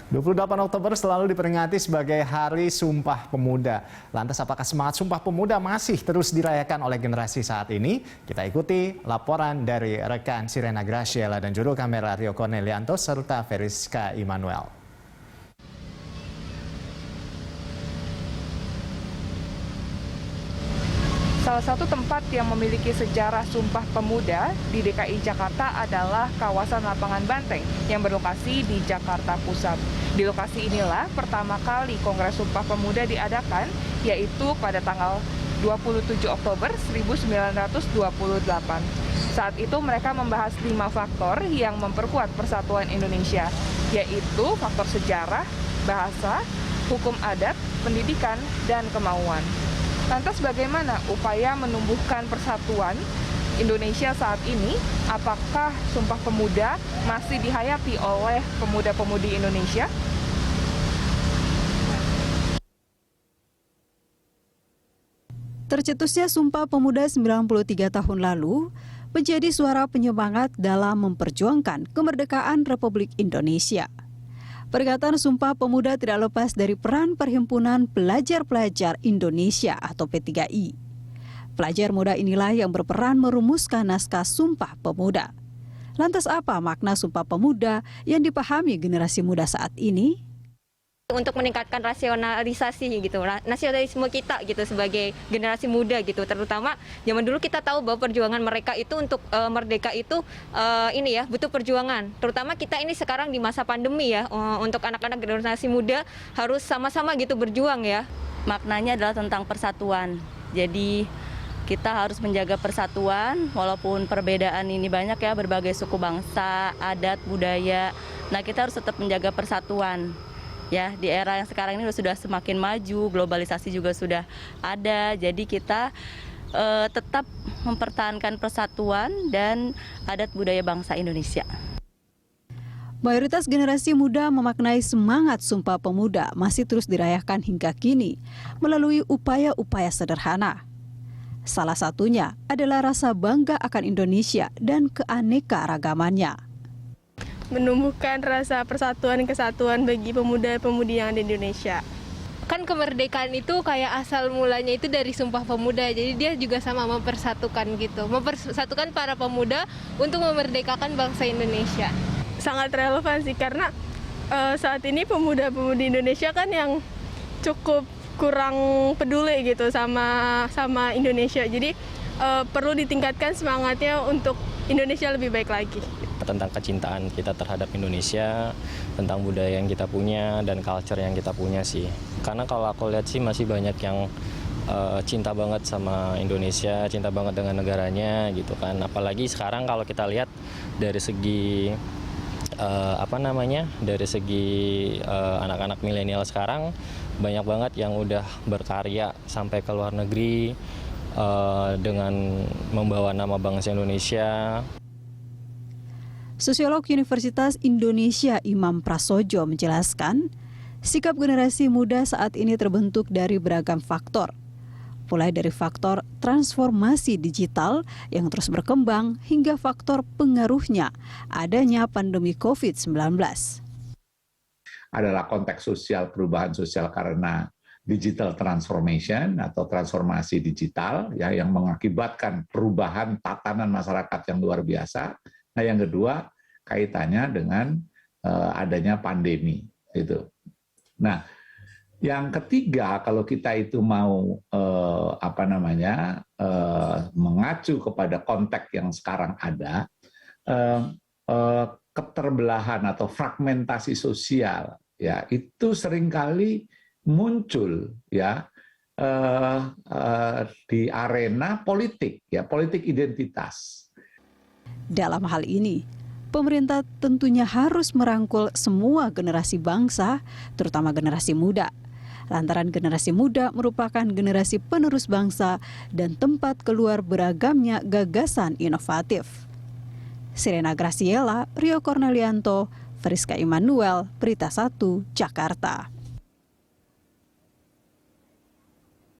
28 Oktober selalu diperingati sebagai Hari Sumpah Pemuda. Lantas apakah semangat Sumpah Pemuda masih terus dirayakan oleh generasi saat ini? Kita ikuti laporan dari rekan Sirena Graciela dan juru kamera Rio Cornelianto serta Veriska Immanuel. Salah satu tempat yang memiliki sejarah Sumpah Pemuda di DKI Jakarta adalah kawasan Lapangan Banteng yang berlokasi di Jakarta Pusat. Di lokasi inilah pertama kali Kongres Sumpah Pemuda diadakan, yaitu pada tanggal 27 Oktober 1928. Saat itu mereka membahas 5 faktor yang memperkuat persatuan Indonesia, yaitu faktor sejarah, bahasa, hukum adat, pendidikan, dan kemauan. Lantas bagaimana upaya menumbuhkan persatuan Indonesia saat ini? Apakah Sumpah Pemuda masih dihayati oleh pemuda-pemudi Indonesia? Tercetusnya Sumpah Pemuda 93 tahun lalu menjadi suara penyemangat dalam memperjuangkan kemerdekaan Republik Indonesia. Peringatan Sumpah Pemuda tidak lepas dari peran Perhimpunan Pelajar-Pelajar Indonesia atau P3I. Pelajar muda inilah yang berperan merumuskan naskah Sumpah Pemuda. Lantas apa makna Sumpah Pemuda yang dipahami generasi muda saat ini? Untuk meningkatkan rasionalisasi gitu, nasionalisme kita gitu sebagai generasi muda gitu, terutama zaman dulu kita tahu bahwa perjuangan mereka itu untuk merdeka itu butuh perjuangan, terutama kita ini sekarang di masa pandemi ya, untuk anak-anak generasi muda harus sama-sama gitu berjuang ya. Maknanya adalah tentang persatuan, jadi kita harus menjaga persatuan walaupun perbedaan ini banyak ya, berbagai suku bangsa, adat, budaya, nah kita harus tetap menjaga persatuan. Ya, di era yang sekarang ini sudah semakin maju, globalisasi juga sudah ada, jadi kita tetap mempertahankan persatuan dan adat budaya bangsa Indonesia. Mayoritas generasi muda memaknai semangat Sumpah Pemuda masih terus dirayakan hingga kini melalui upaya-upaya sederhana. Salah satunya adalah rasa bangga akan Indonesia dan keanekaragamannya. Menumbuhkan rasa persatuan kesatuan bagi pemuda-pemudi yang ada di Indonesia. Kan kemerdekaan itu kayak asal mulanya itu dari Sumpah Pemuda, jadi dia juga sama mempersatukan gitu, mempersatukan para pemuda untuk memerdekakan bangsa Indonesia. Sangat relevan sih karena saat ini pemuda-pemudi Indonesia kan yang cukup kurang peduli gitu sama Indonesia, jadi perlu ditingkatkan semangatnya untuk Indonesia lebih baik lagi. Tentang kecintaan kita terhadap Indonesia, tentang budaya yang kita punya dan culture yang kita punya sih. Karena kalau aku lihat sih masih banyak yang cinta banget sama Indonesia, cinta banget dengan negaranya gitu kan. Apalagi sekarang kalau kita lihat dari segi dari segi anak-anak milenial sekarang banyak banget yang udah berkarya sampai ke luar negeri dengan membawa nama bangsa Indonesia. Sosiolog Universitas Indonesia Imam Prasojo menjelaskan, sikap generasi muda saat ini terbentuk dari beragam faktor. Mulai dari faktor transformasi digital yang terus berkembang hingga faktor pengaruhnya adanya pandemi COVID-19. Adalah konteks sosial, perubahan sosial karena digital transformation atau transformasi digital ya, yang mengakibatkan perubahan tatanan masyarakat yang luar biasa. Nah, yang kedua kaitannya dengan adanya pandemi itu. Nah, yang ketiga kalau kita itu mau mengacu kepada konteks yang sekarang ada, keterbelahan atau fragmentasi sosial ya itu seringkali muncul ya di arena politik ya, politik identitas. Dalam hal ini, pemerintah tentunya harus merangkul semua generasi bangsa, terutama generasi muda. Lantaran generasi muda merupakan generasi penerus bangsa dan tempat keluar beragamnya gagasan inovatif. Sirena Graciela, Rio Cornelianto, Veriska Immanuel, Berita 1, Jakarta.